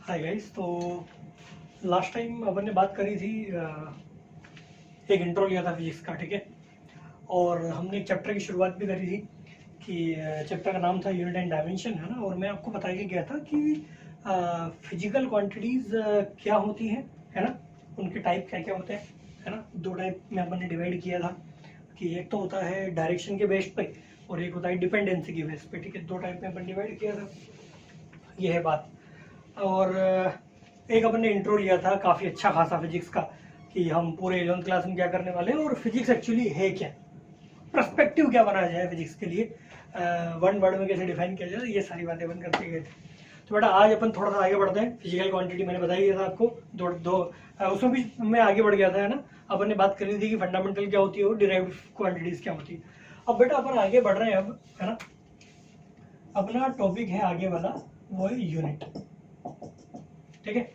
Hi guys. तो last time अपन ने बात करी थी, एक इंट्रो लिया था फिजिक्स का, ठीक है। और हमने एक चैप्टर की शुरुआत भी करी थी कि चैप्टर का नाम था यूनिट एंड डायमेंशन, है ना। और मैं आपको बता के गया था कि फिजिकल क्वांटिटीज़ क्या होती हैं, है ना, उनके टाइप क्या क्या होते हैं, है ना। दो टाइप में अपन ने डिवाइड किया था कि एक तो होता है डायरेक्शन के बेस पे और एक होता है डिपेंडेंसी के बेस पे, ठीक है। दो टाइप में अपन डिवाइड किया था, ये है बात। और एक अपन ने इंट्रो लिया था काफ़ी अच्छा खासा फिजिक्स का कि हम पूरे 11th क्लास में क्या करने वाले हैं और फिजिक्स एक्चुअली है क्या, पर्सपेक्टिव क्या बनाया जाए फिजिक्स के लिए, वन वर्ड में कैसे डिफाइन किया जाए, ये सारी बातें अपन करते गए थे। तो बेटा आज अपन थोड़ा सा आगे बढ़ते हैं। फिजिकल क्वांटिटी मैंने बता ही दिया था आपको, दो दो उसमें भी मैं आगे बढ़ गया था, है ना। अपन ने बात करी थी कि फंडामेंटल क्या होती है और डिराइव्ड क्वांटिटीज क्या होती है। अब बेटा अपन आगे बढ़ रहे हैं अब, है ना। अपना टॉपिक है आगे वाला, वो है यूनिट, ठीक है।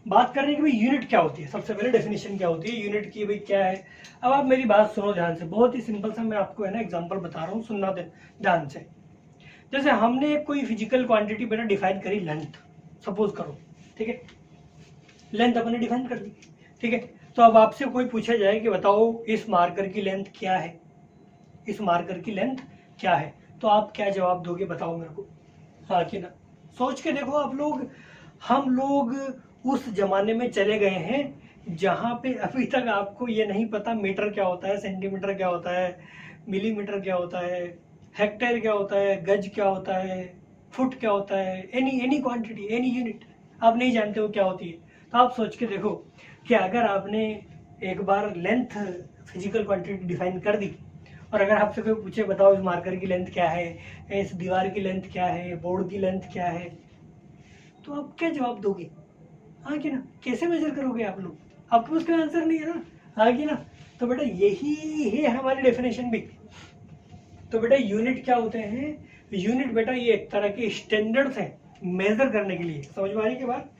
बात करने की भाई यूनिट क्या होती है, सबसे पहले डेफिनेशन क्या होती है यूनिट की, भाई क्या है। अब आप मेरी बात सुनो ध्यान से, बहुत ही सिंपल सा मैं आपको, है ना, एग्जांपल बता रहा हूँ, सुनना ध्यान से। जैसे हमने कोई फिजिकल क्वांटिटी बेटा डिफाइन करी, लेंथ सपोज करो, ठीक है। लेंथ अपने डिफाइन कर दी, ठीक है। तो अब आपसे कोई पूछा जाए कि बताओ इस मार्कर की लेंथ क्या है, इस मार्कर की लेंथ क्या है, तो आप क्या जवाब दोगे, बताओ मेरे को, हाँ कि ना। सोच के देखो आप लोग, हम लोग उस जमाने में चले गए हैं जहां पे अभी तक आपको ये नहीं पता मीटर क्या होता है, सेंटीमीटर क्या होता है, मिलीमीटर क्या होता है, हेक्टेयर क्या होता है, गज क्या होता है, फुट क्या होता है, any any quantity, any unit आप नहीं जानते हो क्या होती है। तो आप सोच के देखो कि अगर आपने एक बार लेंथ फिजिकल क्वांटिटी डिफाइन कर दी और अगर आपसे कोई पूछे बताओ इस मार्कर की लेंथ क्या है, इस दीवार की लेंथ क्या है, बोर्ड की लेंथ क्या है, तो आप क्या जवाब दोगे, हाँ कि ना। कैसे मेजर करोगे आप लोग, आपके पास कोई आंसर नहीं है ना, हाँ कि ना। तो बेटा यही है हमारी डेफिनेशन भी। तो बेटा यूनिट क्या होते हैं, यूनिट बेटा ये एक तरह के स्टैंडर्ड्स हैं मेजर करने के लिए, समझ में आ रही की बात।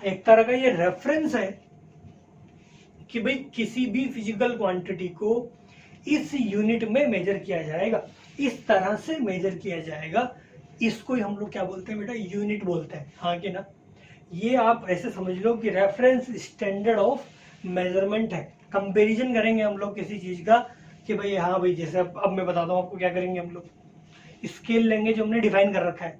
एक तरह का ये रेफरेंस है कि भाई किसी भी फिजिकल क्वांटिटी को इस यूनिट में मेजर किया जाएगा, इस तरह से मेजर किया जाएगा, इसको ही हम लोग क्या बोलते हैं बेटा, यूनिट बोलते हैं, हाँ कि ना। ये आप ऐसे समझ लो कि रेफरेंस स्टैंडर्ड ऑफ मेजरमेंट है। कंपैरिजन करेंगे हम लोग किसी चीज का कि भाई हाँ भाई, जैसे अब मैं बताता हूँ आपको क्या करेंगे हम लोग, स्केल लेंगे जो हमने डिफाइन कर रखा है।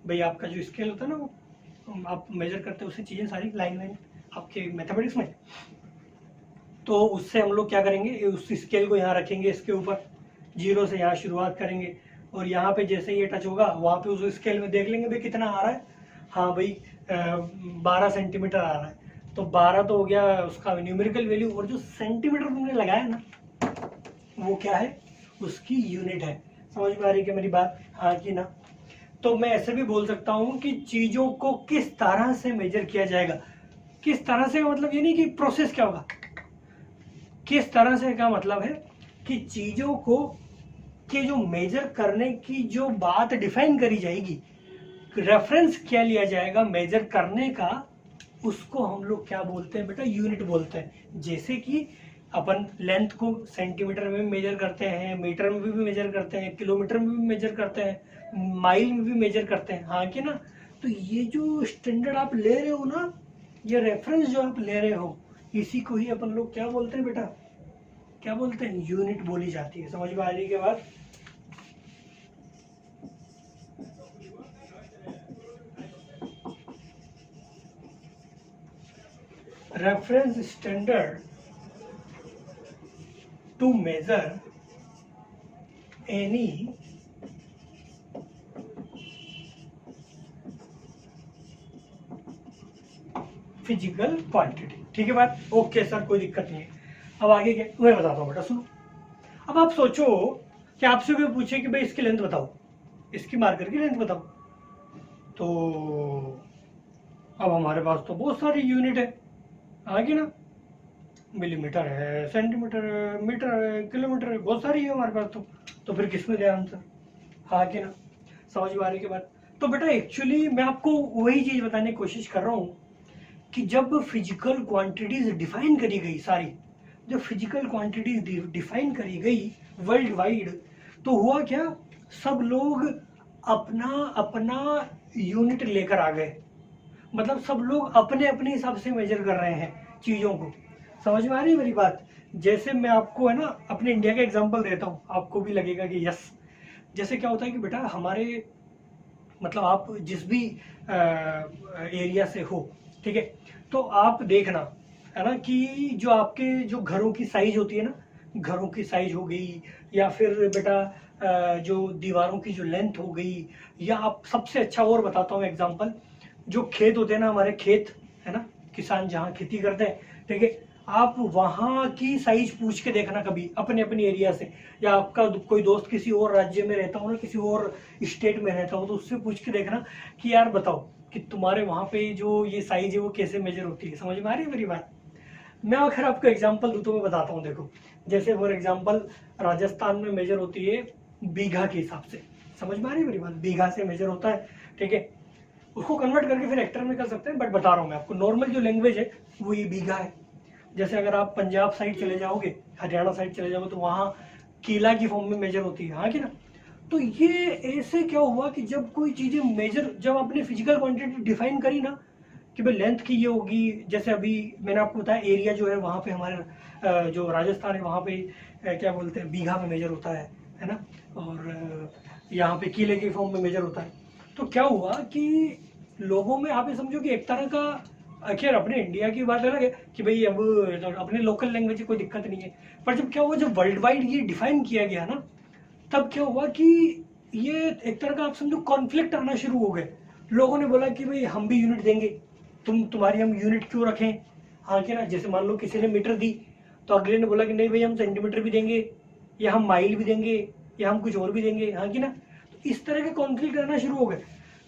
भाई आपका जो स्केल होता है ना, वो आप मेजर करते हो उससे चीजें सारी लाइन लाइन आपके मैथमेटिक्स में। तो उससे हम लोग क्या करेंगे, उस स्केल को यहाँ रखेंगे, इसके ऊपर जीरो से यहाँ शुरुआत करेंगे और यहाँ पे जैसे ये टच होगा वहाँ पे उस स्केल में देख लेंगे भाई कितना आ रहा है, हाँ भाई 12 सेंटीमीटर आ रहा है। तो 12 तो हो गया उसका न्यूमेरिकल वैल्यू, और जो सेंटीमीटर तुमने लगाया ना वो क्या है, उसकी यूनिट है। समझ में आ रही है मेरी बात, हाँ कि ना। तो मैं ऐसे भी बोल सकता हूँ कि चीजों को किस तरह से मेजर किया जाएगा, किस तरह से, मतलब ये नहीं कि प्रोसेस क्या होगा, किस तरह से का मतलब है कि चीजों को के जो मेजर करने की जो बात डिफाइन करी जाएगी, रेफरेंस क्या लिया जाएगा मेजर करने का, उसको हम लोग क्या बोलते हैं बेटा, यूनिट बोलते हैं। जैसे कि अपन लेंथ को सेंटीमीटर में भी मेजर करते हैं, मीटर में भी मेजर करते हैं, किलोमीटर में भी मेजर करते हैं, माइल में भी मेजर करते हैं, हाँ कि ना। तो ये जो स्टैंडर्ड आप ले रहे हो ना, ये रेफरेंस जो आप ले रहे हो, इसी को ही अपन लोग क्या बोलते हैं बेटा, क्या बोलते हैं, यूनिट बोली जाती है। समझ में आ रही है बात। Reference standard to measure any physical quantity, ठीक है बात, ओके सर कोई दिक्कत नहीं है। अब आगे क्या मैं बताता हूँ बेटा, सुनो। अब आप सोचो कि आपसे कोई पूछे कि भाई इसकी लेंथ बताओ, इसकी मार्कर की लेंथ बताओ, तो अब हमारे पास तो बहुत सारी यूनिट है, आगे ना, मिलीमीटर है, सेंटीमीटर है, मीटर है, किलोमीटर है, बहुत सारी है हमारे पास। तो फिर किसमें गया आंसर, हाँ कि ना। समझ में आ रही के बात। तो बेटा एक्चुअली मैं आपको वही चीज बताने की कोशिश कर रहा हूँ कि जब फिजिकल क्वांटिटीज डिफाइन करी गई सारी, जब फिजिकल क्वांटिटीज डिफाइन करी गई वर्ल्ड वाइड, तो हुआ क्या, सब लोग अपना अपना यूनिट लेकर आ गए, मतलब सब लोग अपने अपने हिसाब से मेजर कर रहे हैं चीज़ों को। समझ में आ रही है मेरी बात? जैसे मैं आपको है ना अपने इंडिया का एग्जांपल देता हूँ, आपको भी लगेगा कि यस। जैसे क्या होता है कि बेटा हमारे मतलब आप जिस भी एरिया से हो, ठीक है, तो आप देखना है ना कि जो आपके जो घरों की साइज होती है ना, घरों की साइज हो गई, या फिर बेटा जो दीवारों की जो लेंथ हो गई, या आप सबसे अच्छा और बताता हूँ एग्जांपल, जो खेत होते हैं ना हमारे खेत, है ना, किसान जहाँ खेती करते हैं, ठीक है, आप वहाँ की साइज पूछ के देखना कभी अपने अपने एरिया से, या आपका कोई दोस्त किसी और राज्य में रहता हो ना, किसी और स्टेट में रहता हो, तो उससे पूछ के देखना कि यार बताओ कि तुम्हारे वहाँ पे जो ये साइज है वो कैसे मेजर होती है। समझ में आ रही है मेरी बात? मैं अगर आपको एग्जाम्पल दूँ तो मैं बताता हूँ। देखो जैसे फॉर एग्जाम्पल राजस्थान में मेजर होती है बीघा के हिसाब से। समझ में आ रही है मेरी बात? बीघा से मेजर होता है, ठीक है, उसको कन्वर्ट करके फिर हेक्टर में कर सकते हैं, बट बता रहा हूँ मैं आपको नॉर्मल जो लैंग्वेज है वो ये बीघा है। जैसे अगर आप पंजाब साइड चले जाओगे, हरियाणा साइड चले जाओगे, तो वहाँ किला की फॉर्म में मेजर होती है, हाँ कि ना। तो ये ऐसे क्या हुआ कि जब कोई चीज़ें मेजर, जब आपने फिजिकल क्वांटिटी डिफाइन करी ना कि भाई लेंथ की ये होगी, जैसे अभी मैंने आपको बताया एरिया जो है वहाँ पे हमारे जो राजस्थान है वहाँ पे क्या बोलते हैं बीघा में मेजर होता है ना, और यहाँ पे किले की फॉर्म में मेजर होता है। तो क्या हुआ कि लोगों में आप ये समझो कि एक तरह का, खैर अपने इंडिया की बात अलग है कि भाई अब अपने लोकल लैंग्वेज की कोई दिक्कत नहीं है, पर जब क्या हुआ, जब वर्ल्ड वाइड ये डिफाइन किया गया ना, तब क्या हुआ कि ये एक तरह का आप समझो कॉन्फ्लिक्ट आना शुरू हो गए। लोगों ने बोला कि भाई हम भी यूनिट देंगे, तुम्हारी हम यूनिट क्यों रखें, हाँ कि ना। जैसे मान लो किसी ने मीटर दी, तो अगले ने बोला कि नहीं भाई हम सेंटीमीटर भी देंगे, या हम माइल भी देंगे, या हम कुछ और भी देंगे, हाँ कि ना। तो इस तरह के कॉन्फ्लिक्ट आना शुरू हो गए।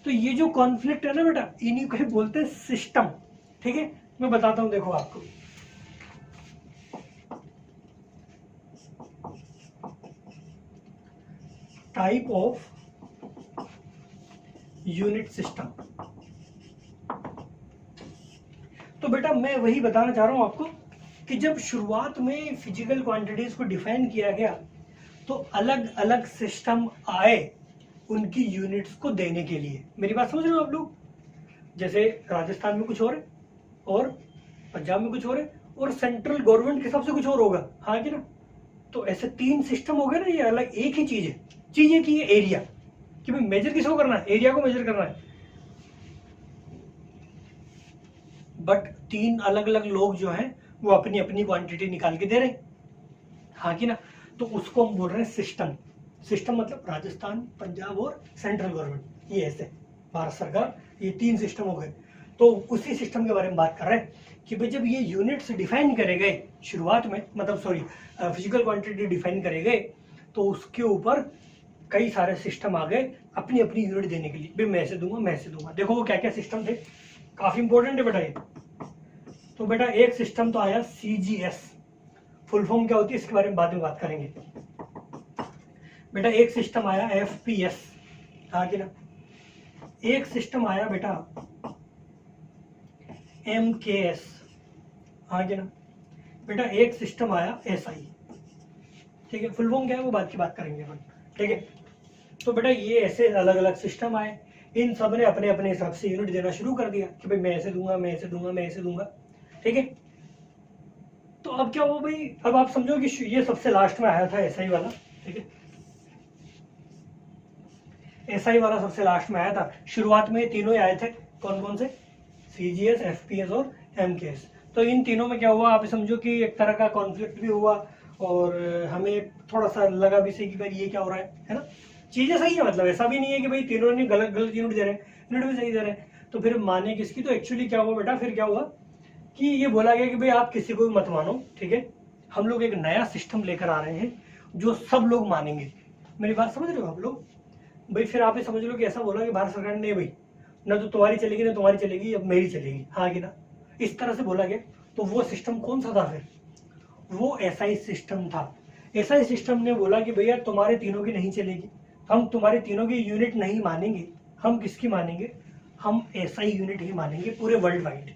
तो ये जो कॉन्फ्लिक्ट है ना बेटा, इन्हीं को ही बोलते हैं सिस्टम, ठीक है। मैं बताता हूँ, देखो आपको टाइप ऑफ यूनिट सिस्टम। तो बेटा मैं वही बताना चाह रहा हूं आपको कि जब शुरुआत में फिजिकल क्वांटिटीज को डिफाइन किया गया, तो अलग अलग सिस्टम आए उनकी यूनिट्स को देने के लिए। मेरी बात समझ रहे हो आप लोग? जैसे राजस्थान में कुछ और है, और पंजाब में कुछ और है, और सेंट्रल गवर्नमेंट के हिसाब से कुछ और होगा, हाँ कि ना। तो ऐसे 3 सिस्टम हो गए ना, ये अलग एक ही चीज है, चीज ये की एरिया, कि भाई मेजर किसको करना है, एरिया को मेजर करना है, बट 3 अलग अलग लोग जो हैं वो अपनी अपनी क्वांटिटी निकाल के दे रहे हैं, हाँ कि ना। तो उसको हम बोल रहे हैं सिस्टम। सिस्टम मतलब राजस्थान, पंजाब और सेंट्रल गवर्नमेंट, ये ऐसे भारत सरकार, ये 3 सिस्टम हो गए। तो उसी सिस्टम के बारे में बात कर रहे हैं कि भाई जब ये यूनिट्स डिफाइन करे गए शुरुआत में, मतलब सॉरी फिजिकल क्वांटिटी डिफाइन करे गए, तो उसके ऊपर कई सारे सिस्टम आ गए अपनी अपनी यूनिट देने के लिए। भाई मैं ऐसे दूंगा, मैं ऐसे दूंगा। देखो वो क्या क्या सिस्टम थे, काफी इंपॉर्टेंट है बेटा ये। तो बेटा एक सिस्टम तो आया CGS, फुल फॉर्म क्या होती है इसके बारे में बाद में बात करेंगे। बेटा एक सिस्टम आया FPS, हाँ कि ना। एक सिस्टम आया बेटा MKS, हाँ कि ना। बेटा एक सिस्टम आया SI, ठीक है। फुल फॉर्म क्या है वो बात की बात करेंगे अपन, ठीक है। तो बेटा ये ऐसे अलग अलग सिस्टम आए, इन सब ने अपने अपने हिसाब से यूनिट देना शुरू कर दिया कि भाई मैं ऐसे दूंगा, मैं ऐसे दूंगा, मैं ऐसे दूंगा, ठीक है। तो अब क्या हुआ भाई, अब आप समझो कि ये सबसे लास्ट में आया था SI वाला, ठीक है। SI वाला सबसे लास्ट में आया था। शुरुआत में तीनों ही आए थे, कौन कौन से, CGS, FPS और MKS। तो इन तीनों में क्या हुआ, आप समझो कि एक तरह का कॉन्फ्लिक्ट भी हुआ, और हमें थोड़ा सा लगा भी सही कि भाई ये क्या हो रहा है ना। चीजें सही है, मतलब ऐसा भी नहीं है कि भाई तीनों ने गलत गलत यूनिट दे रहे हैं, यूनिट भी सही दे रहे हैं। तो फिर माने किसकी, तो एक्चुअली क्या हुआ बेटा, फिर क्या हुआ कि ये बोला गया कि भाई आप किसी को भी मत मानो, ठीक है। हम लोग एक नया सिस्टम लेकर आ रहे हैं जो सब लोग मानेंगे। मेरी बात समझ रहे हो आप लोग? भाई फिर आप ये समझ लो कि ऐसा बोला कि भारत सरकार ने, भाई ना तो तुम्हारी चलेगी ना तुम्हारी चलेगी, अब मेरी चलेगी, हाँ कि ना, इस तरह से बोला गया। तो वो सिस्टम कौन सा था फिर, वो SI सिस्टम था। SI सिस्टम ने बोला कि भैया तुम्हारे तीनों की नहीं चलेगी, हम तुम्हारे तीनों की यूनिट नहीं मानेंगे, हम किसकी मानेंगे, हम SI यूनिट ही मानेंगे पूरे वर्ल्ड वाइड।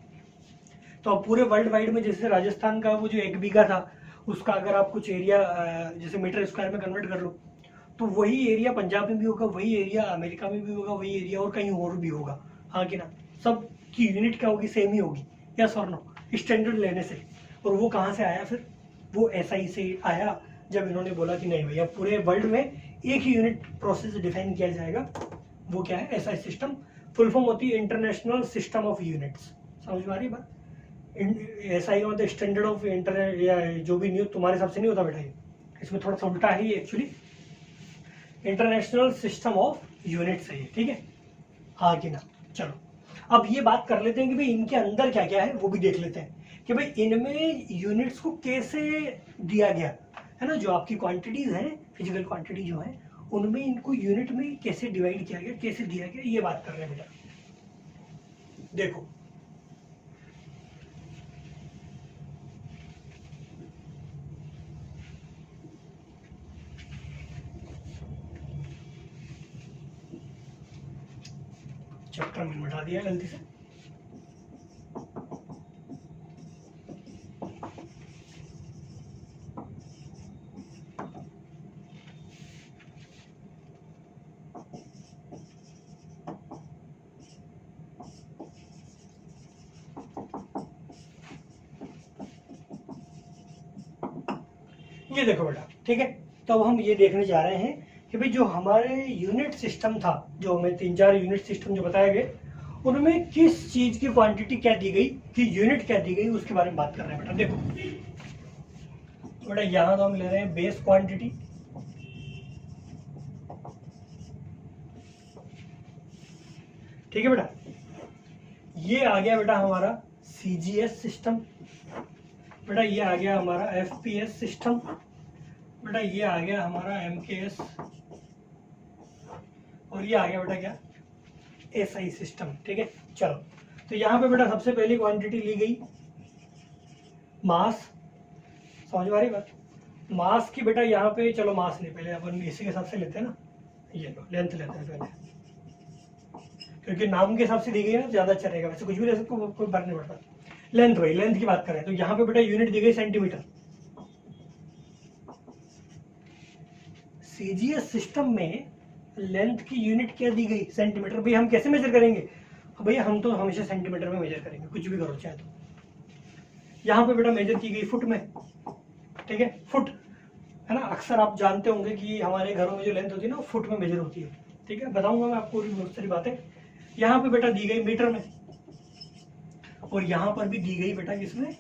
तो अब पूरे वर्ल्ड वाइड में जैसे राजस्थान का वो जो 1 बीघा था, उसका अगर आप कुछ एरिया जैसे मीटर स्क्वायर में कन्वर्ट कर लो, तो वही एरिया पंजाब में भी होगा, वही एरिया अमेरिका में भी होगा, वही एरिया और कहीं और भी होगा, हाँ कि ना। सब की यूनिट क्या होगी, सेम ही होगी, यस और नो, स्टैंडर्ड लेने से। और वो कहाँ से आया फिर, वो SI से आया, जब इन्होंने बोला कि नहीं भैया पूरे वर्ल्ड में एक ही यूनिट प्रोसेस डिफाइन किया जाएगा, वो क्या है, SI सिस्टम। फुल फॉर्म होती है इंटरनेशनल सिस्टम ऑफ यूनिट्स। समझ में आ रही बात? SI का मतलब स्टैंडर्ड ऑफ इंटरनेट, या जो भी न्यूज तुम्हारे हिसाब से नहीं होता बेटा, ये इसमें थोड़ा सा उल्टा है ये actually, international system of units है ये, ठीक है, हाँ कि ना। चलो अब ये बात कर लेते हैं कि भाई इनके अंदर क्या क्या है, वो भी देख लेते हैं कि भाई इनमें यूनिट्स को कैसे दिया गया है ना। जो आपकी क्वांटिटीज है, फिजिकल क्वांटिटी जो है, उनमें इनको यूनिट में कैसे डिवाइड किया गया, कैसे दिया गया, ये बात कर रहे हैं बेटा। देखो चैप्टर में मिटा दिया गलती से। ये देखो बेटा, ठीक है, तो अब हम ये देखने जा रहे हैं कि भाई जो हमारे यूनिट सिस्टम था, जो हमें 3-4 यूनिट सिस्टम जो बताए गए, उनमें किस चीज की क्वांटिटी क्या दी गई, कि यूनिट क्या दी गई, उसके बारे में बात कर रहे हैं बेटा। देखो बेटा, यहां तो हम ले रहे हैं बेस क्वांटिटी, ठीक है बेटा। ये आ गया बेटा हमारा CGS सिस्टम, बेटा ये आ गया हमारा FPS सिस्टम, बेटा ये आ गया हमारा MKS, और ये आ गया बेटा क्या, SI सिस्टम, ठीक है। चलो तो यहाँ पे बेटा सबसे पहली क्वांटिटी ली गई मास, समझ में आ रही बात, मास की बेटा यहाँ पे, चलो मास नहीं, पहले अपन इसी के हिसाब से लेते हैं ना, ये लो लेंथ लेते हैं पहले, क्योंकि नाम के हिसाब से दी गई है ना, ज्यादा अच्छा रहेगा, वैसे कुछ भी ले सकते हो, कोई फर्क नहीं पड़ता। लेंथ भाई, लेंथ की बात करें तो यहाँ पे बेटा यूनिट दी गई सेंटीमीटर। CGS सिस्टम में लेंथ की यूनिट क्या दी गई, सेंटीमीटर। भाई हम कैसे मेजर करेंगे, भैया हम तो हमेशा सेंटीमीटर में मेजर करेंगे, कुछ भी करो चाहे तो। यहाँ पे बेटा मेजर की गई फुट में, ठीक है, फुट है ना। अक्सर आप जानते होंगे कि हमारे घरों में जो लेंथ होती है ना, वो फुट में मेजर होती है, ठीक है, बताऊंगा मैं आपको बहुत सारी बातें। यहाँ पे बेटा दी गई मीटर में, और यहाँ पर भी दी गई बेटा किसमें,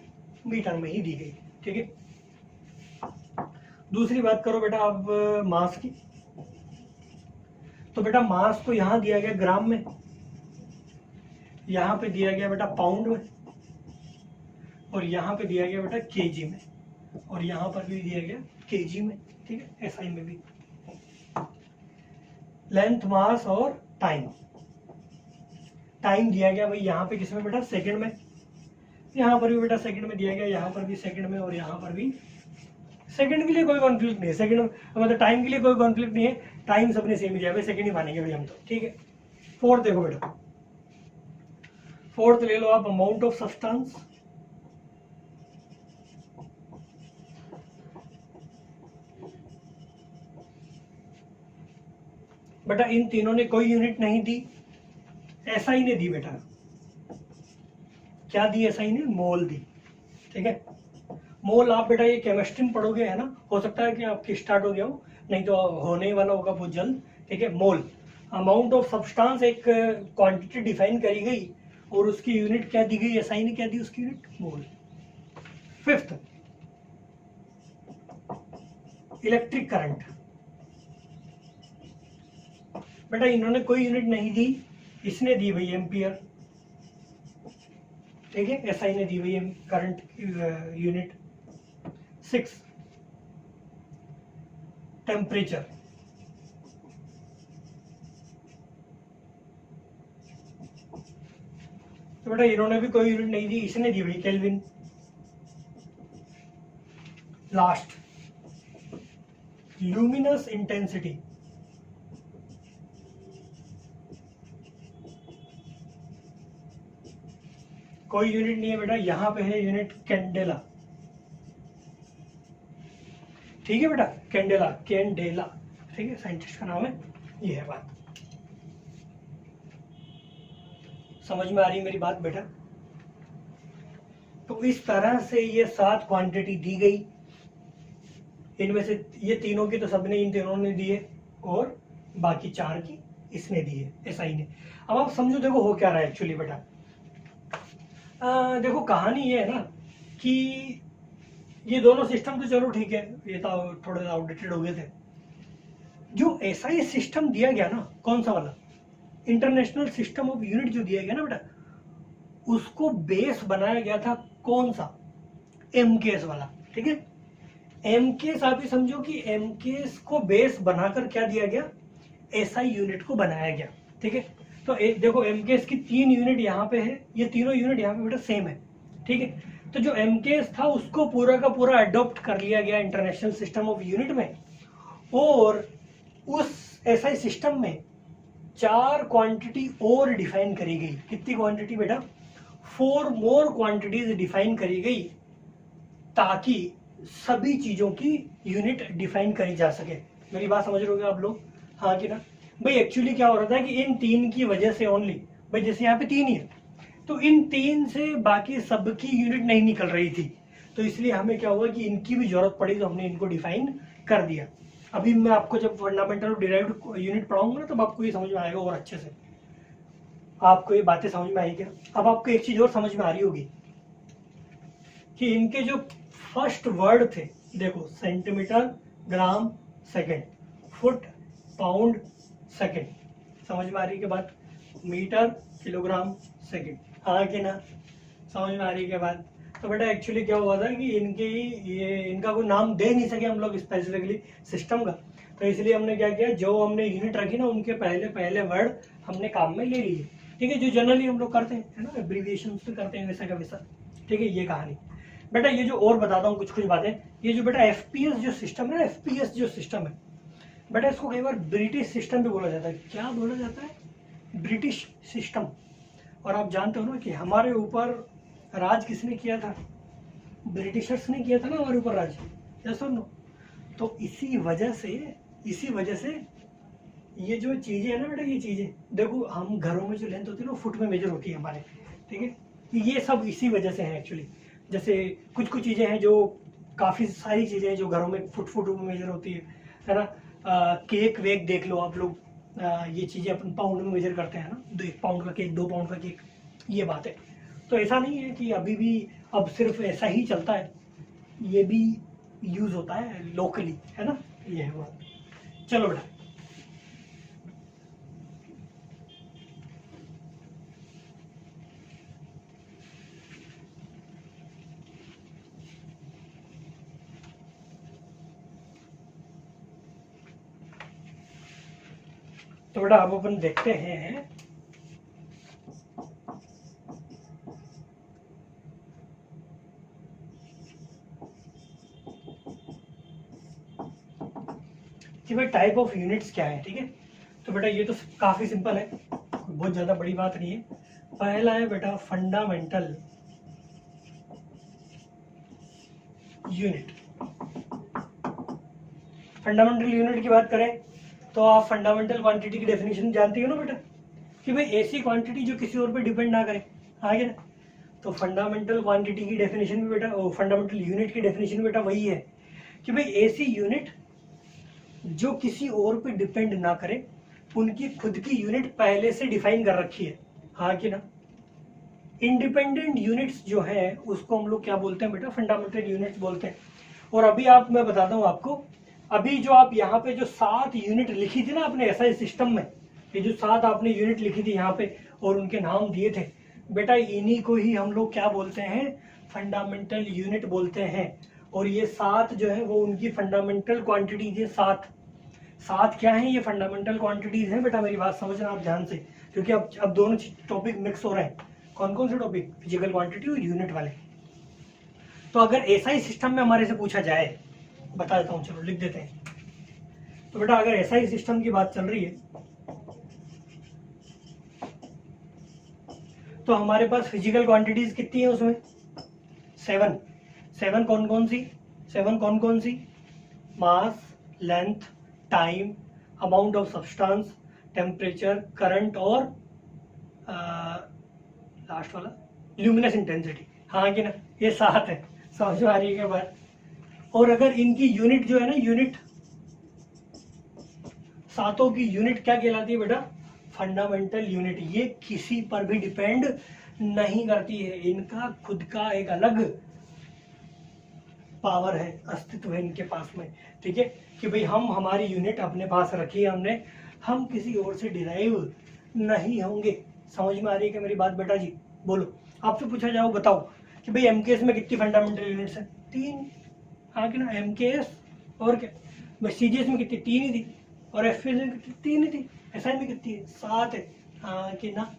मीटर में ही दी गई, ठीक है। दूसरी बात करो बेटा अब मास की, तो बेटा मास को यहाँ दिया गया ग्राम में, यहाँ पे दिया गया बेटा पाउंड में, और यहाँ पे दिया गया बेटा केजी में, और यहाँ पर भी दिया गया केजी में, ठीक है, SI में भी। लेंथ, मास और टाइम, टाइम दिया गया भाई यहाँ पे किसमें बेटा, सेकंड में, यहाँ पर भी बेटा सेकंड में दिया गया, यहाँ पर भी सेकंड में, और यहाँ पर भी सेकंड के लिए कोई कॉन्फ्लिक्ट नहीं है, सेकंड मतलब टाइम के लिए कोई कॉन्फ्लिक्ट नहीं है, टाइम सबने सेम ही दिया भाई, सेकंड ही मानेंगे भाई हम तो, ठीक है। फोर्थ देखो बेटा, फोर्थ ले लो आप अमाउंट ऑफ सब्सटेंस, बेटा इन तीनों ने कोई यूनिट नहीं दी, SI ने दी बेटा। क्या दी SI ने, मोल दी, ठीक है। मोल आप बेटा ये केमिस्ट्री में पढ़ोगे है ना, हो सकता है कि आपकी स्टार्ट हो गया हो, नहीं तो होने वाला होगा बहुत जल्द, ठीक है। मोल, अमाउंट ऑफ सब्सटेंस, एक क्वांटिटी डिफाइन करी गई, और उसकी यूनिट क्या दी गई, SI ने क्या दी उसकी यूनिट, मोल। फिफ्थ, इलेक्ट्रिक करंट, बेटा इन्होंने कोई यूनिट नहीं दी, इसने दी भाई एम्पियर, ठीक है, SI ने दी भाई करंट यूनिट। 6, टेम्परेचर, तो बेटा इन्होंने भी कोई यूनिट नहीं दी, इसने दी भाई केल्विन। लास्ट, ल्यूमिनस इंटेंसिटी, कोई यूनिट नहीं है बेटा, यहां पे है यूनिट कैंडेला, ठीक है बेटा, कैंडेला, कैंडेला, ठीक है, साइंटिस्ट का नाम है, ये है बात। समझ में आ रही है मेरी बात बेटा? तो इस तरह से ये 7 क्वांटिटी दी गई, इनमें से ये तीनों की तो सबने, इन तीनों ने दी है, और बाकी 4 की इसने दी है, एसआई ने। अब आप समझो, देखो हो क्या रहा है एक्चुअली बेटा। देखो कहानी ये है ना कि ये दोनों सिस्टम तो चलो ठीक है, ये तो थोड़े आउटडेटेड हो गए थे। जो एसआई सिस्टम दिया गया ना, कौन सा वाला, इंटरनेशनल सिस्टम ऑफ यूनिट जो दिया गया ना बेटा, उसको बेस बनाया गया था कौन सा, एमकेएस वाला। ठीक है, एमकेएस आप ही समझो कि एमकेएस को बेस बनाकर क्या दिया गया, एसआई यूनिट को बनाया गया। ठीक है, तो देखो एमकेएस की 3 यूनिट यहाँ पे है, ये तीनों यूनिट यहाँ पे बेटा सेम है। ठीक है, तो जो एमकेएस था उसको पूरा का पूरा अडॉप्ट कर लिया गया इंटरनेशनल सिस्टम ऑफ यूनिट में, और उस एसआई सिस्टम में 4 क्वांटिटी और डिफाइन करी गई। कितनी क्वांटिटी बेटा, 4 मोर क्वांटिटीज डिफाइन करी गई, ताकि सभी चीजों की यूनिट डिफाइन करी जा सके। मेरी बात समझ रहे हो आप लोग, हाँ कि ना? भाई एक्चुअली क्या हो रहा था कि इन 3 की वजह से ओनली, भाई जैसे यहाँ पे 3 ही है, तो इन 3 से बाकी सबकी यूनिट नहीं निकल रही थी, तो इसलिए हमें क्या हुआ कि इनकी भी जरूरत पड़ी, तो हमने इनको डिफाइन कर दिया। अभी मैं आपको जब फंडामेंटल डिराइव्ड यूनिट पढ़ाऊंगा ना, तब आपको ये समझ में आएगा और अच्छे से। आपको ये बातें समझ में आई क्या? अब आपको एक चीज और समझ में आ रही होगी कि इनके जो फर्स्ट वर्ड थे, देखो सेंटीमीटर, ग्राम, सेकंड, फुट, पाउंड, सेकंड, समझ में आ रही है बात? मीटर, किलोग्राम, सेकंड, हाँ कि ना? समझ में आ रही है बात? तो बेटा एक्चुअली क्या हुआ था कि इनका कोई नाम दे नहीं सके हम लोग स्पेसिफिकली सिस्टम का, तो इसलिए हमने क्या किया, जो हमने यूनिट रखी ना, उनके पहले पहले वर्ड हमने काम में ले लिए। ठीक है, जो जनरली हम लोग करते हैं, है ना, एब्रीविएशन से करते हैं वैसा का वैसा। ठीक है, ये कहानी बेटा। ये जो और बताता हूँ कुछ कुछ बातें, ये जो बेटा एफपीएस जो सिस्टम है ना, एफपीएस जो सिस्टम है बेटा, इसको कई बार ब्रिटिश सिस्टम भी बोला जाता है। क्या बोला जाता है? British system. और आप जानते हो ना कि हमारे ऊपर राज किसने किया था? ब्रिटिशर्स ने किया था ना हमारे ऊपर राज, यस और नो? तो इसी वजह से ये जो चीजें है ना बेटा, ये चीजें देखो, हम घरों में जो लेंथ होती है ना, फुट में मेजर होती है हमारे। ठीक है, ये सब इसी वजह से है एक्चुअली। जैसे कुछ कुछ चीजें हैं जो, काफी सारी चीजें हैं जो घरों में फुट में मेजर होती है ना? केक वेक देख लो आप लोग, ये चीजें अपन पाउंड में मेजर करते हैं ना, 1 पाउंड का केक, 2 पाउंड का केक, ये बात है। तो ऐसा नहीं है कि अभी भी अब सिर्फ ऐसा ही चलता है, ये भी यूज होता है लोकली, है ना? ये है बात। चलो बेटा, तो बेटा अब अपन देखते हैं कि भाई टाइप ऑफ यूनिट्स क्या है। ठीक है, तो बेटा ये तो काफी सिंपल है, बहुत ज्यादा बड़ी बात नहीं है। पहला है बेटा फंडामेंटल यूनिट। फंडामेंटल यूनिट की बात करें तो आप फंडामेंटल क्वांटिटी की डेफिनेशन जानती हो ना बेटा, कि भाई ऐसी क्वांटिटी जो किसी और पे डिपेंड ना करे, आगे ना? तो फंडामेंटल क्वांटिटी की डेफिनेशन भी बेटा, फंडामेंटल यूनिट की डेफिनेशन बेटा वही है कि भाई ऐसी यूनिट जो किसी और पे डिपेंड ना करे, उनकी खुद की यूनिट पहले से डिफाइन कर रखी है, हाँ कि ना? इंडिपेंडेंट यूनिट्स जो है उसको हम लोग क्या बोलते हैं बेटा? फंडामेंटल यूनिट्स बोलते हैं। और अभी मैं बताता हूँ आपको, अभी जो आप यहाँ पे जो 7 यूनिट लिखी थी ना अपने एसआई सिस्टम में, ये जो 7 आपने यूनिट लिखी थी यहाँ पे और उनके नाम दिए थे बेटा, इन्हीं को ही हम लोग क्या बोलते हैं? फंडामेंटल यूनिट बोलते हैं। और ये 7 जो है वो उनकी फंडामेंटल क्वांटिटीज है। 7 क्या है? ये फंडामेंटल क्वांटिटीज है बेटा। मेरी बात समझना आप ध्यान से, क्योंकि अब दोनों टॉपिक मिक्स हो रहे हैं। कौन कौन से टॉपिक? फिजिकल क्वांटिटी और यूनिट वाले। तो अगर एसआई सिस्टम में हमारे से पूछा जाए, बता देता हूँ, चलो लिख देते हैं। तो बेटा अगर एसआई सिस्टम की बात चल रही है तो हमारे पास फिजिकल क्वांटिटीज कितनी है उसमें? 7 कौन कौन सी? Mass, length, time, amount of substance, temperature, current और लास्ट वाला ल्यूमिनस इंटेंसिटी। हाँ कि ना, ये 7 है, समझ में आ रही है क्या बात। और अगर इनकी यूनिट जो है ना, यूनिट सातों की यूनिट क्या कहलाती है बेटा, फंडामेंटल यूनिट। ये किसी पर भी डिपेंड नहीं करती है, इनका खुद का एक अलग पावर है, अस्तित्व है इनके पास में। ठीक है, कि भाई हम हमारी यूनिट अपने पास रखी है हमने, हम किसी और से डिराइव नहीं होंगे। समझ में आ रही है कि मेरी बात बेटा जी? बोलो, आपसे पूछा जाओ, बताओ कि भाई एमकेएस में कितनी फंडामेंटल यूनिट्स है? 3। हाँ कि ना, एमकेएस और क्या, बस सीजीएस में कितनी? 3 ही थी। और एफपीएस में कितनी? 3 ही थी। एसआई में कितनी है? 7 है। हाँ कि ना,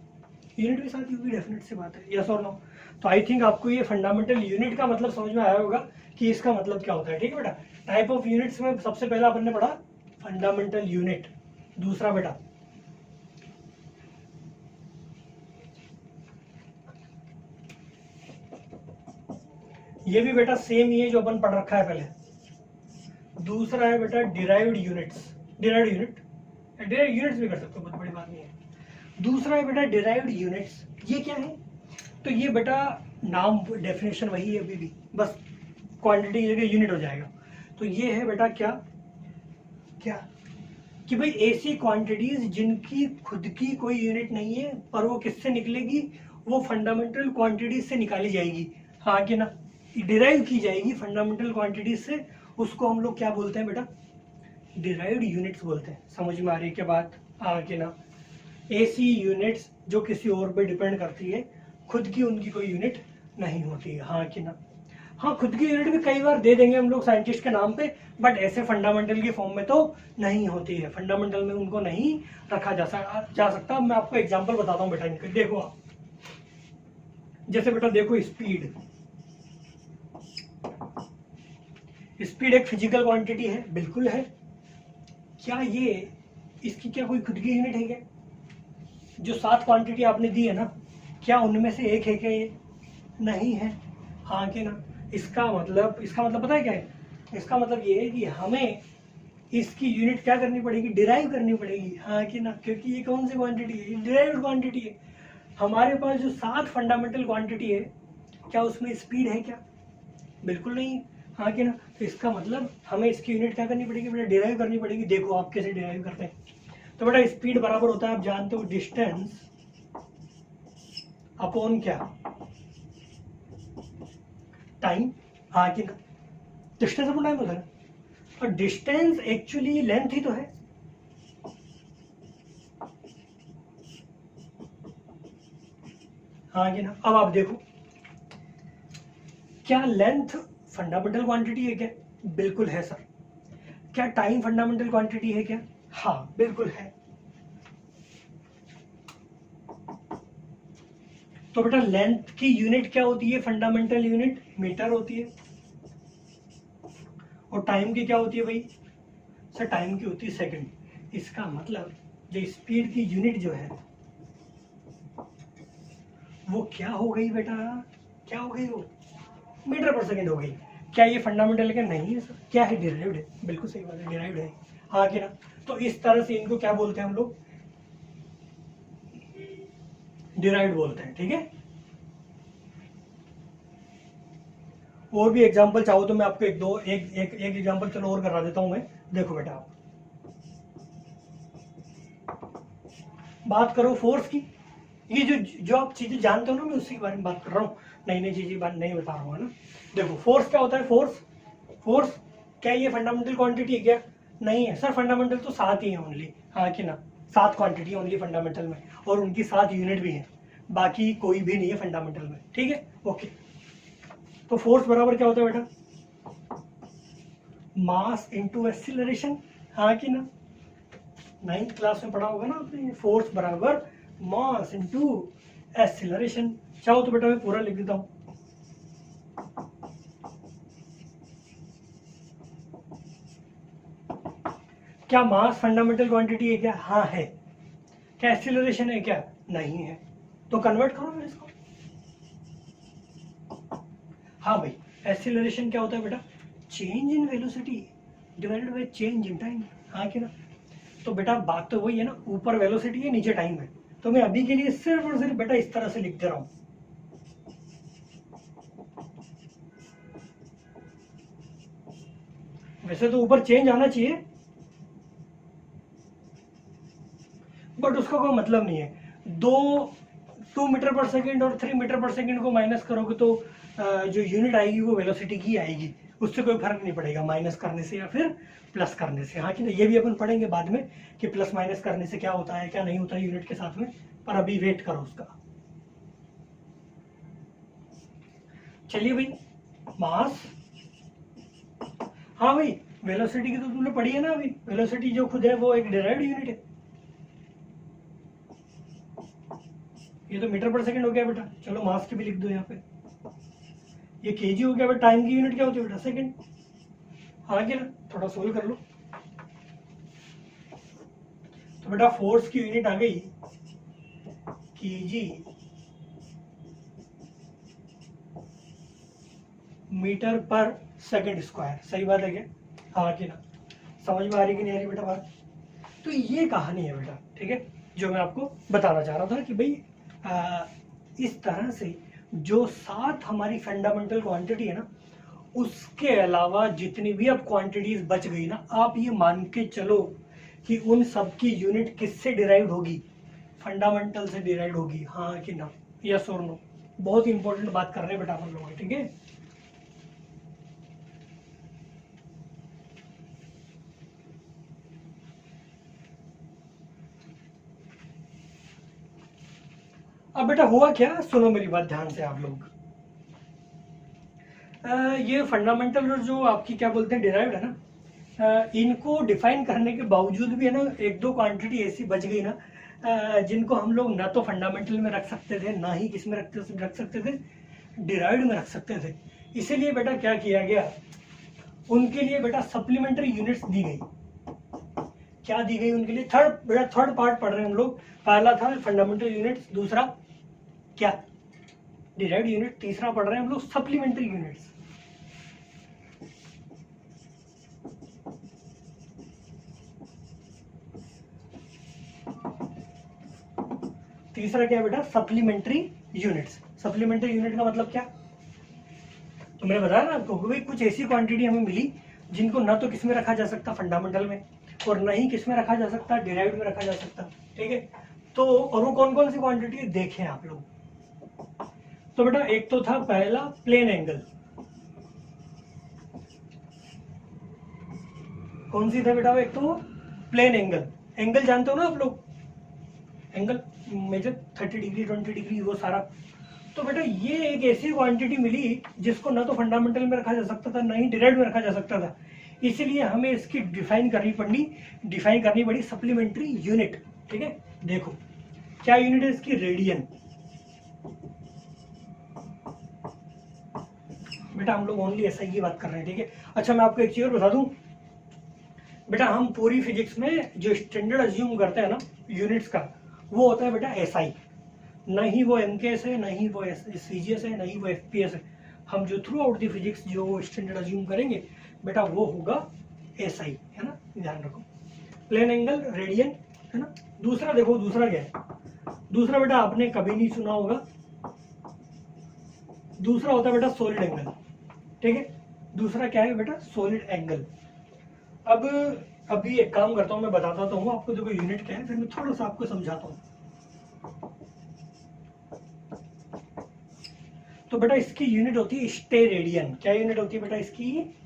यूनिट भी साथ ही होगी, डेफिनेट सी बात है, यस और नो। तो आई थिंक आपको ये फंडामेंटल यूनिट का मतलब समझ में आया होगा कि इसका मतलब क्या होता है। ठीक है बेटा, टाइप ऑफ यूनिट्स में सबसे पहला अपन ने पढ़ा फंडामेंटल यूनिट। दूसरा बेटा ये भी बेटा सेम ही है जो अपन पढ़ रखा है पहले। दूसरा है बेटा डिराइव्ड यूनिट्स। डिराइव्ड यूनिट्स भी कर सकते हो, बहुत बड़ी बात नहीं है। दूसरा है बेटा डिराइव्ड यूनिट्स। ये क्या है? तो ये बेटा नाम, डेफिनेशन वही है अभी भी, बस क्वांटिटी की जगह यूनिट हो जाएगा। तो ये है बेटा क्या क्या कि भाई ऐसी क्वांटिटीज जिनकी खुद की कोई यूनिट नहीं है, पर वो किससे निकलेगी? वो फंडामेंटल क्वांटिटीज से निकाली जाएगी। हाँ कि ना, डिराइव की जाएगी फंडामेंटल क्वांटिटीज से। उसको हम लोग क्या बोलते हैं बेटा? डिराइव्ड यूनिट्स बोलते हैं। समझ में आ रही है क्या बात? हाँ कि ना, ऐसी यूनिट्स जो किसी और पे डिपेंड करती है, खुद की उनकी कोई यूनिट नहीं होती है। हाँ कि ना, हाँ खुद की यूनिट भी कई बार दे देंगे हम लोग साइंटिस्ट के नाम पे, बट ऐसे फंडामेंटल की फॉर्म में तो नहीं होती है। फंडामेंटल में उनको नहीं रखा जा सकता। मैं आपको एग्जांपल बताता हूँ बेटा इनके। देखो आप, जैसे बेटा देखो स्पीड। स्पीड एक फिजिकल क्वांटिटी है, बिल्कुल है। क्या ये, इसकी क्या कोई खुद की यूनिट है क्या? जो 7 क्वांटिटी आपने दी है ना, क्या उनमें से एक है क्या ये? नहीं है। हाँ कि ना, इसका मतलब पता है क्या है? इसका मतलब ये है कि हमें इसकी यूनिट क्या करनी पड़ेगी? डिराइव करनी पड़ेगी। हाँ कि ना, क्योंकि ये कौन सी क्वांटिटी है? डिराइव्ड क्वांटिटी है। हमारे पास जो 7 फंडामेंटल क्वांटिटी है, क्या उसमें स्पीड है क्या? बिल्कुल नहीं। हाँ कि ना, तो इसका मतलब हमें इसकी यूनिट क्या करनी पड़ेगी बेटा? डिराइव करनी पड़ेगी। देखो आप कैसे डिराइव करते हैं। तो बेटा स्पीड बराबर होता है, आप जानते हो, डिस्टेंस अपॉन क्या? टाइम। हाँ कि ना, डिस्टेंस अपॉन टाइम होता है। और डिस्टेंस एक्चुअली लेंथ ही तो है। हाँ कि ना, अब आप देखो, क्या लेंथ फंडामेंटल क्वांटिटी है क्या? बिल्कुल है सर। क्या टाइम फंडामेंटल क्वांटिटी है क्या? हाँ बिल्कुल है। तो बेटा लेंथ की यूनिट क्या होती है? फंडामेंटल यूनिट मीटर होती है। और टाइम की क्या होती है भाई? सर टाइम की होती है सेकंड। इसका मतलब जो स्पीड की यूनिट जो है वो क्या हो गई बेटा? क्या हो गई वो? मीटर पर सेकंड हो गई। क्या ये फंडामेंटल है? नहीं है सर। क्या है? डिराइव्ड है। बिल्कुल सही बात है, डिराइव्ड है। हाँ कि ना, तो इस तरह से इनको क्या बोलते हैं हम लोग? डिराइव्ड बोलते हैं। ठीक है, और भी एग्जांपल चाहो तो मैं आपको एक एग्जांपल चलो और करा देता हूं मैं। देखो बेटा, आप बात करो फोर्स की। ये जो आप चीजें जानते हो ना, मैं उसी के बारे में बात कर रहा हूँ, नई नई चीजें बात नहीं बता रहा हूँ, है ना। देखो फोर्स क्या होता है? फोर्स क्या ये फंडामेंटल क्वांटिटी है क्या? नहीं है सर, फंडामेंटल तो 7 ही है ओनली। हाँ कि ना, 7 क्वांटिटी ओनली फंडामेंटल में, और उनकी 7 यूनिट भी है, बाकी कोई भी नहीं है फंडामेंटल में। ठीक है, ओके। तो फोर्स बराबर क्या होता है बेटा? Mass into acceleration. हाँ कि ना, 9th क्लास में पढ़ा होगा ना आपने, फोर्स बराबर मास इंटू एक्सीलरेशन। चाहो तो बेटा मैं पूरा लिख देता हूं। क्या मास फंडामेंटल क्वांटिटी है क्या? हाँ है। क्या एक्सीलरेशन है क्या? नहीं है। तो कन्वर्ट करो फिर इसको। हाँ भाई, एक्सीलरेशन क्या होता है बेटा? Change in velocity divided by change in time. हाँ कि ना। तो बेटा बात तो वही है ना, ऊपर वेलोसिटी है नीचे टाइम है, तो मैं अभी के लिए सिर्फ और सिर्फ बेटा इस तरह से लिख दे रहा हूं। वैसे तो ऊपर चेंज आना चाहिए, बट उसका कोई मतलब नहीं है। 2 मीटर पर सेकेंड और 3 मीटर पर सेकेंड को माइनस करोगे तो जो यूनिट आएगी वो वेलोसिटी की आएगी, उससे कोई फर्क नहीं पड़ेगा माइनस करने से या फिर प्लस करने से। हाँ कि नहीं, ये भी अपन पढ़ेंगे बाद में कि प्लस माइनस करने से क्या होता है क्या नहीं होता है यूनिट के साथ में, पर अभी वेट करो उसका। चलिए भाई, मास, हाँ भाई वेलोसिटी की तो तुमने पढ़ी है ना अभी, वेलोसिटी जो खुद है वो एक डिराइव्ड यूनिट है। ये तो मीटर पर सेकंड हो गया बेटा, चलो मास की भी लिख दो यहाँ पे। ये केजी हो गया बेटा, टाइम की यूनिट क्या होती है बेटा, सेकंड। आगे ना थोड़ा सोल्व कर लो। तो बेटा फोर्स की यूनिट आ गई केजी मीटर पर सेकंड स्क्वायर। सही बात है क्या? हाँ कि ना? समझ में आ रही कि नहीं आ रही बेटा बात? तो ये कहानी है बेटा, ठीक है, जो मैं आपको बताना चाह रहा था कि भाई इस तरह से जो 7 हमारी फंडामेंटल क्वांटिटी है ना, उसके अलावा जितनी भी अब क्वांटिटीज बच गई ना, आप ये मान के चलो कि उन सब की यूनिट किससे डिराइव्ड होगी, फंडामेंटल से डिराइव्ड होगी। हाँ कि ना, यस और नो? बहुत इंपॉर्टेंट बात कर रहे हैं बेटा हम लोग, ठीक है। अब बेटा हुआ क्या, सुनो मेरी बात ध्यान से आप लोग। ये फंडामेंटल जो आपकी क्या बोलते हैं डिराइव्ड है ना, इनको डिफाइन करने के बावजूद भी है ना, एक दो क्वांटिटी ऐसी बच गई ना, जिनको हम लोग ना तो फंडामेंटल में रख सकते थे, ना ही किसमें रख सकते थे, डिराइव्ड में रख सकते थे। इसीलिए बेटा क्या किया गया, उनके लिए बेटा सप्लीमेंट्री यूनिट्स दी गई। क्या दी गई उनके लिए? थर्ड पार्ट पढ़ रहे हैं हम लोग। पहला था फंडामेंटल यूनिट्स, दूसरा क्या, डिराइव्ड यूनिट, तीसरा पढ़ रहे हैं हम लोग सप्लीमेंट्री यूनिट्स। तीसरा क्या बेटा, सप्लीमेंट्री यूनिट्स। सप्लीमेंट्री यूनिट का मतलब क्या, तो मैंने बताया ना आपको, भाई कुछ ऐसी क्वांटिटी हमें मिली जिनको ना तो किसमें रखा जा सकता फंडामेंटल में, और ना ही किसमें रखा जा सकता डिराइव्ड में रखा जा सकता, ठीक है। तो और वो कौन कौन सी क्वांटिटी देखें आप लोग। तो बेटा एक तो था पहला प्लेन एंगल। कौन सी था बेटा? एक तो प्लेन एंगल। एंगल जानते हो ना आप लोग, एंगल मेजर 30 डिग्री 20 डिग्री वो सारा। तो बेटा ये एक ऐसी क्वांटिटी मिली जिसको ना तो फंडामेंटल में रखा जा सकता था, ना ही डिराइव्ड में रखा जा सकता था, इसलिए हमें इसकी डिफाइन करनी पड़ी सप्लीमेंट्री यूनिट, ठीक है। देखो क्या यूनिट है इसकी, रेडियन। बेटा हम लोग ओनली एसआई की बात कर रहे हैं, ठीक है। अच्छा मैं आपको एक चीज और बता दूं, बेटा हम पूरी फिजिक्स में जो स्टैंडर्ड अज्यूम करते हैं ना यूनिट्स का, वो होता है बेटा एसआई। न ही वो एमकेएस है, न ही वो सीजीएस है, न ही वो एफपीएस है। हम जो थ्रू आउट दी फिजिक्स जो स्टैंडर्ड अज्यूम करेंगे बेटा वो होगा एसआई, है ना, ध्यान रखो। प्लेन एंगल, रेडियन, है ना। दूसरा देखो, दूसरा क्या है, दूसरा बेटा आपने कभी नहीं सुना होगा, दूसरा होता है बेटा सॉलिड एंगल, ठीक है। दूसरा क्या है बेटा, सॉलिड एंगल। अब अभी एक काम करता हूं, मैं बताता तो हूँ आपको देखो यूनिट क्या है, फिर मैं थोड़ा सा आपको समझाता हूँ। तो बेटा इसकी यूनिट होती है स्टेरेडियन। क्या यूनिट होती है बेटा इसकी?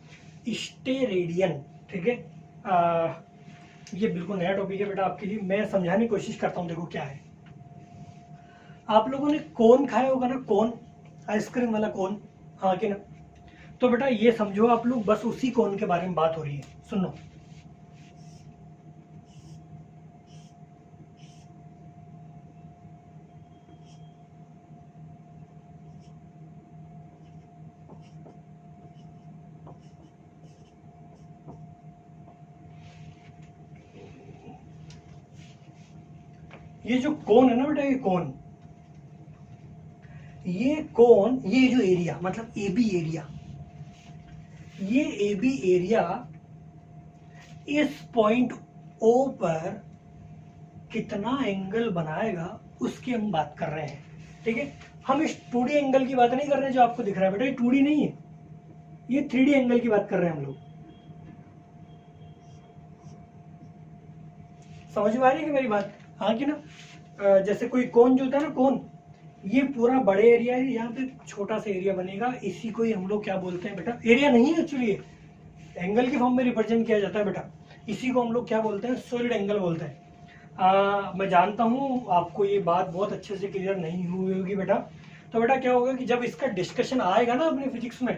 स्टेरेडियन, ठीक है। ये बिल्कुल नया टॉपिक है बेटा आपके लिए, मैं समझाने की कोशिश करता हूँ। देखो क्या है, आप लोगों ने कोन खाया होगा ना, कोन, आइसक्रीम वाला कोन, हाँ कि ना। तो बेटा ये समझो आप लोग बस उसी कोन के बारे में बात हो रही है, सुनो। ये जो कोन है ना बेटा, ये कोन, ये कोन, ये जो एरिया मतलब ए बी एरिया, ये ए बी एरिया इस पॉइंट ओ पर कितना एंगल बनाएगा उसकी हम बात कर रहे हैं। ठीक है, हम इस 2D एंगल की बात नहीं कर रहे हैं जो आपको दिख रहा है बेटा, ये 2D नहीं है, ये 3D एंगल की बात कर रहे हैं हम लोग। समझ में आ रही है कि मेरी बात? हाँ कि ना? जैसे कोई कोन जो होता है ना, कोन, ये पूरा बड़े एरिया है, यहाँ पे छोटा सा एरिया बनेगा, इसी को ही हम लोग क्या बोलते हैं बेटा? एरिया नहीं है एक्चुअली, एंगल की फॉर्म में रिप्रेजेंट किया जाता है बेटा। इसी को हम लोग क्या बोलते हैं? सॉलिड एंगल बोलते हैं। मैं जानता हूँ आपको ये बात बहुत अच्छे से क्लियर नहीं हुई होगी बेटा। तो बेटा क्या होगा कि जब इसका डिस्कशन आएगा ना अपने फिजिक्स में,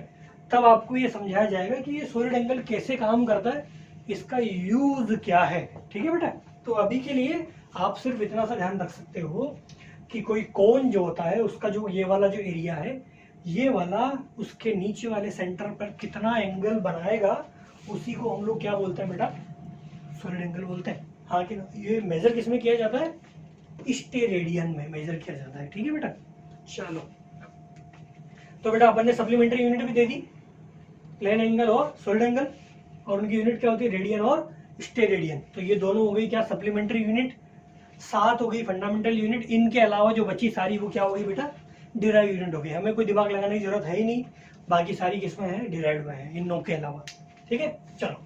तब आपको ये समझाया जाएगा कि ये सॉलिड एंगल कैसे काम करता है, इसका यूज क्या है। ठीक है बेटा? तो अभी के लिए आप सिर्फ इतना सा ध्यान रख सकते हो कि कोई कोन जो होता है उसका जो ये वाला जो एरिया है, ये वाला उसके नीचे वाले सेंटर पर कितना एंगल बनाएगा, उसी को हम लोग क्या बोलते हैं बेटा? सॉलिड एंगल बोलते हैं। हाँ कि ना? ये मेजर किस में किया जाता है? स्टेरेडियन में मेजर किया जाता है। ठीक है बेटा? चलो, तो बेटा अपन ने सप्लीमेंट्री यूनिट भी दे दी, प्लेन एंगल और सॉलिड एंगल, और उनकी यूनिट क्या होती है? रेडियन और स्टेरेडियन। तो ये दोनों हो गई क्या? Supplementary unit. 7 हो गई फंडामेंटल यूनिट। इनके अलावा जो बची सारी वो क्या हो गई बेटा? डिराइव यूनिट हो गई। हमें कोई दिमाग लगाने की जरूरत है ही नहीं, बाकी सारी किसमें है? डिराइव में है, इन नौ के अलावा। ठीक है, चलो।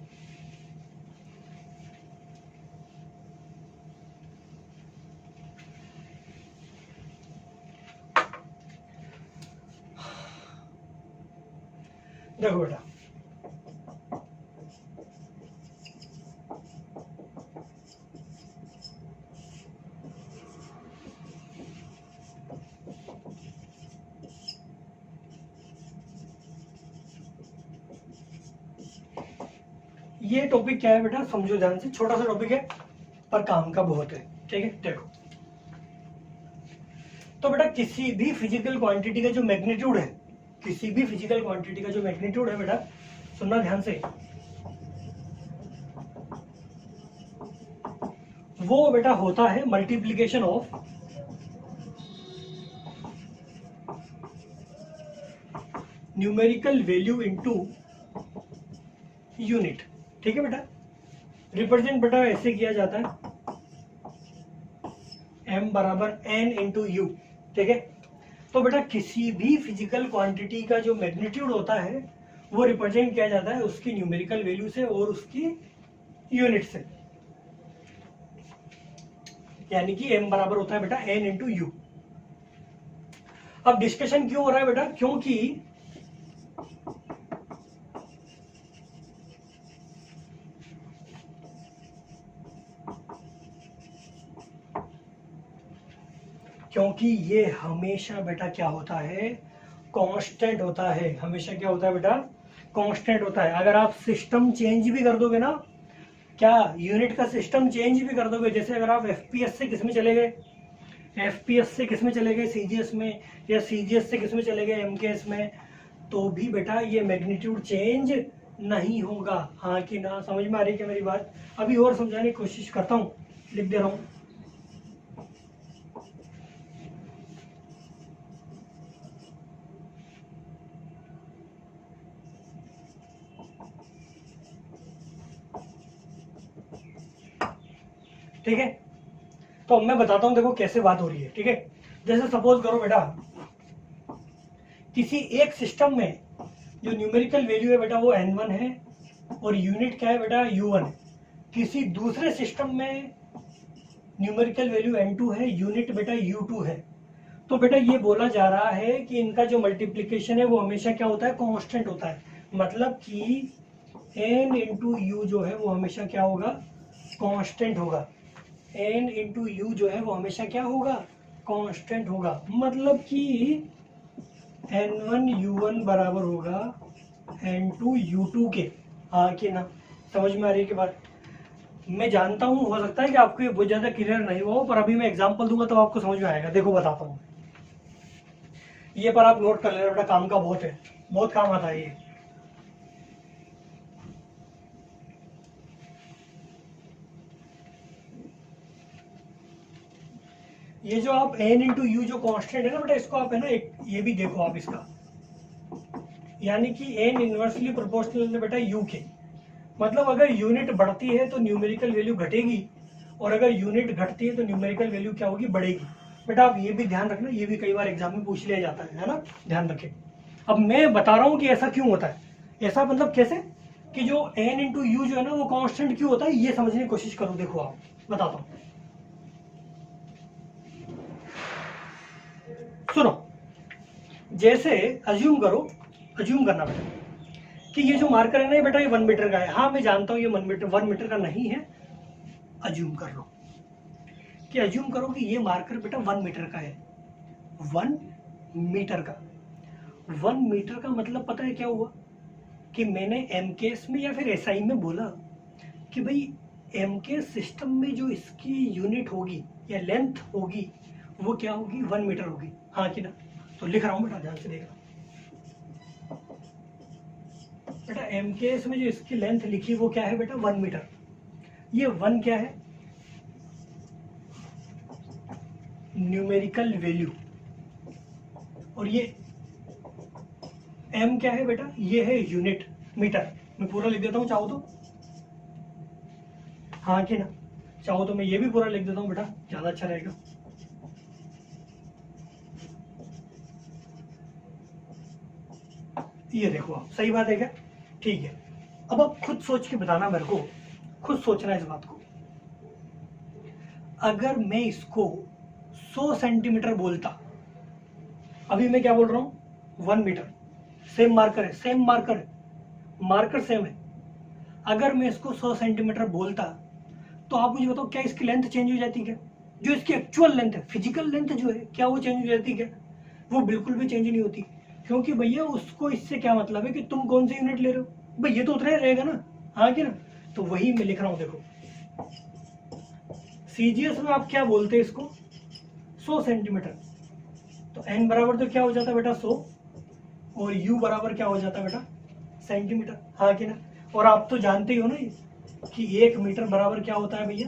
देखो बेटा, ये टॉपिक क्या है बेटा? समझो ध्यान से, छोटा सा टॉपिक है पर काम का बहुत है। ठीक है, देखो तो बेटा, किसी भी फिजिकल क्वांटिटी का जो मैग्नीट्यूड है, किसी भी फिजिकल क्वांटिटी का जो मैग्नीट्यूड है बेटा, सुनना ध्यान से, वो बेटा होता है multiplication of numerical value into unit. ठीक है बेटा? रिप्रेजेंट बेटा ऐसे किया जाता है, m बराबर n इंटू यू। ठीक है? तो बेटा किसी भी फिजिकल क्वांटिटी का जो मैग्नीट्यूड होता है वो रिप्रेजेंट किया जाता है उसकी न्यूमेरिकल वैल्यू से और उसकी यूनिट से, यानी कि m बराबर होता है बेटा n इंटू यू। अब डिस्कशन क्यों हो रहा है बेटा? क्योंकि ये हमेशा बेटा क्या होता है? कांस्टेंट होता है। हमेशा क्या होता है बेटा? कांस्टेंट होता है। अगर आप सिस्टम चेंज भी कर दोगे ना, क्या यूनिट का सिस्टम चेंज भी कर दोगे, जैसे अगर आप एफपीएस से किस में चले गए, एफपीएस से किस में चले गए? सीजीएस में, या सीजीएस से किस में चले गए? एमकेएस में, तो भी बेटा ये मैग्नीट्यूड चेंज नहीं होगा। हाँ कि ना? समझ में आ रही है क्या मेरी बात? अभी और समझाने की कोशिश करता हूँ, लिख दे रहा हूँ। ठीक है, तो अब मैं बताता हूं, देखो कैसे बात हो रही है। ठीक है, जैसे सपोज करो बेटा, किसी एक सिस्टम में जो न्यूमेरिकल वैल्यू है बेटा वो n1 है और यूनिट क्या है बेटा? u1 है। किसी दूसरे सिस्टम में न्यूमेरिकल वैल्यू n2 है, यूनिट बेटा u2 है। तो बेटा ये बोला जा रहा है कि इनका जो मल्टीप्लीकेशन है वो हमेशा क्या होता है? कांस्टेंट होता है। मतलब कि n इंटू यू जो है वो हमेशा क्या होगा? कांस्टेंट होगा। n इंटू यू जो है वो हमेशा क्या होगा? कांस्टेंट होगा। मतलब कि n1 u1 बराबर होगा n2 u2 के। हाँ कि ना? समझ में आ रही है कि बात? मैं जानता हूँ हो सकता है कि आपको ये बहुत ज्यादा क्लियर नहीं हो, पर अभी मैं एग्जांपल दूंगा तो आपको समझ में आएगा। देखो बताता हूँ, ये पर आप नोट कर लेना बेटा, काम का बहुत है, बहुत काम आता है ये। ये जो आप n इंटू यू जो कांस्टेंट है ना बेटा, इसको आप है ना एक ये भी देखो आप इसका, यानी कि n इनवर्सली प्रोपोर्शनल है बेटा u के। मतलब अगर यूनिट बढ़ती है तो न्यूमेरिकल वैल्यू घटेगी, और अगर यूनिट घटती है तो न्यूमेरिकल वैल्यू क्या होगी, बढ़ेगी। बेटा आप ये भी ध्यान रखना, ये भी कई बार एग्जाम में पूछ लिया जाता है ना, ध्यान रखें। अब मैं बता रहा हूँ कि ऐसा क्यों होता है, ऐसा मतलब कैसे कि जो n इंटू यू जो है ना वो कांस्टेंट क्यों होता है, ये समझने की कोशिश करो। देखो आप बताता हूँ, सुनो। जैसे अज्यूम करना बेटा कि ये जो मार्कर है ना ये बेटा ये 1 मीटर का है। हाँ मैं जानता हूँ ये 1 मीटर का नहीं है। अज्यूम कर लो कि अज्यूम करो कि ये मार्कर बेटा 1 मीटर का है। 1 मीटर का 1 मीटर का मतलब पता है क्या हुआ कि मैंने एमकेएस में या फिर एसआई में बोला कि भाई एमकेएस सिस्टम में जो इसकी यूनिट होगी या लेंथ होगी वो क्या होगी, 1 मीटर होगी। हाँ कि ना? तो लिख रहा हूँ बेटा, ध्यान से देखना बेटा। एमकेएस में जो इसकी लेंथ लिखी वो क्या है बेटा, 1 मीटर। ये 1 क्या है, न्यूमेरिकल वैल्यू, और ये m क्या है बेटा, ये है यूनिट मीटर। मैं पूरा लिख देता हूं चाहो तो, हाँ कि ना? चाहो तो मैं ये भी पूरा लिख देता हूं बेटा, ज्यादा अच्छा रहेगा। ये देखो आप, सही बात है क्या? ठीक है। अब आप खुद सोच के बताना मेरे को, खुद सोचना इस बात को। अगर मैं इसको 100 सेंटीमीटर बोलता, अभी मैं क्या बोल रहा हूं, 1 मीटर, सेम मार्कर है, सेम मार्कर है, मार्कर सेम है। अगर मैं इसको 100 सेंटीमीटर बोलता तो आप मुझे बताओ क्या इसकी लेंथ चेंज हो जाती क्या? जो इसकी एक्चुअल लेंथ है, फिजिकल लेंथ जो है, क्या वो चेंज हो जाती क्या? वो बिल्कुल भी चेंज नहीं होती, क्योंकि भैया उसको इससे क्या मतलब है कि तुम कौन सी यूनिट ले रहे हो, भाई ये तो उतना ही रहेगा ना। हाँ कि ना? तो वही मैं लिख रहा हूं, देखो सीजीएस में आप क्या बोलते हैं इसको, 100 सेंटीमीटर। तो एन बराबर तो क्या हो जाता है बेटा 100, और यू बराबर क्या हो जाता है बेटा, सेंटीमीटर। हाँ कि ना? और आप तो जानते ही हो ना कि 1 मीटर बराबर क्या होता है भैया,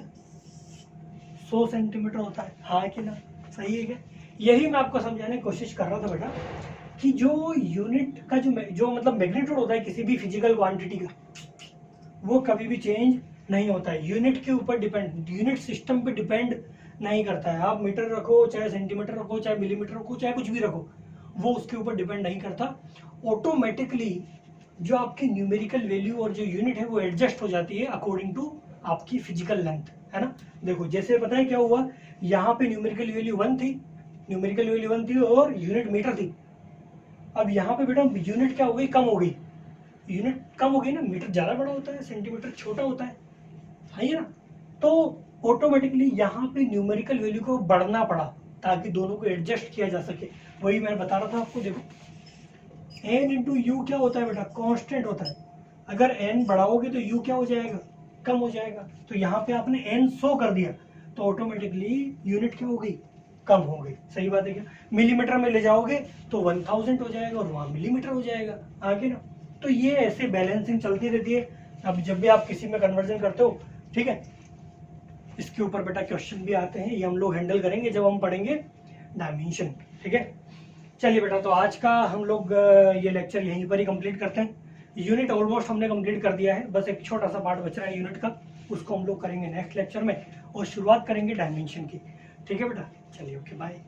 100 सेंटीमीटर होता है। हाँ कि ना? सही है क्या? यही मैं आपको समझाने की कोशिश कर रहा था बेटा कि जो यूनिट का जो मतलब मैग्नीट्यूड होता है किसी भी फिजिकल क्वांटिटी का, वो कभी भी चेंज नहीं होता है। यूनिट के ऊपर डिपेंड, यूनिट सिस्टम पे डिपेंड नहीं करता है। आप मीटर रखो, चाहे सेंटीमीटर रखो, चाहे मिलीमीटर रखो, चाहे कुछ भी रखो, वो उसके ऊपर डिपेंड नहीं करता। ऑटोमेटिकली जो आपकी न्यूमेरिकल वैल्यू और जो यूनिट है वो एडजस्ट हो जाती है अकॉर्डिंग टू आपकी फिजिकल लेंथ, है ना? देखो जैसे पता है क्या हुआ, यहाँ पे न्यूमेरिकल वैल्यू 1 थी, न्यूमेरिकल वैल्यू 1 थी और यूनिट मीटर थी। अब यहाँ पे बेटा यूनिट क्या हो गई, कम हो गई। यूनिट कम हो गई ना, मीटर ज्यादा बड़ा होता है, सेंटीमीटर छोटा होता है ना? तो ऑटोमेटिकली यहाँ पे न्यूमेरिकल वैल्यू को बढ़ना पड़ा ताकि दोनों को एडजस्ट किया जा सके। वही मैं बता रहा था आपको। देखो n इंटू यू क्या होता है बेटा, कांस्टेंट होता है। अगर n बढ़ाओगे तो u क्या हो जाएगा, कम हो जाएगा। तो यहाँ पे आपने n 100 कर दिया तो ऑटोमेटिकली यूनिट क्या हो गई, कम हो गई। सही बात है क्या? मिलीमीटर में ले जाओगे तो 1000 हो जाएगा और वहां मिलीमीटर हो जाएगा। आगे ना? तो ये ऐसे बैलेंसिंग चलती रहती है। अब जब भी आप किसी में कन्वर्जन करते हो, ठीक है, इसके ऊपर बेटा क्वेश्चन भी आते हैं, ये हम लोग हैंडल करेंगे जब हम पढ़ेंगे डायमेंशन। ठीक है, चलिए बेटा, तो आज का हम लोग ये लेक्चर यहीं पर ही कंप्लीट करते हैं। यूनिट ऑलमोस्ट हमने कंप्लीट कर दिया है, बस एक छोटा सा पार्ट बच रहा है यूनिट का, उसको हम लोग करेंगे नेक्स्ट लेक्चर में और शुरुआत करेंगे डायमेंशन की। ठीक है बेटा, चलिए ओके बाय।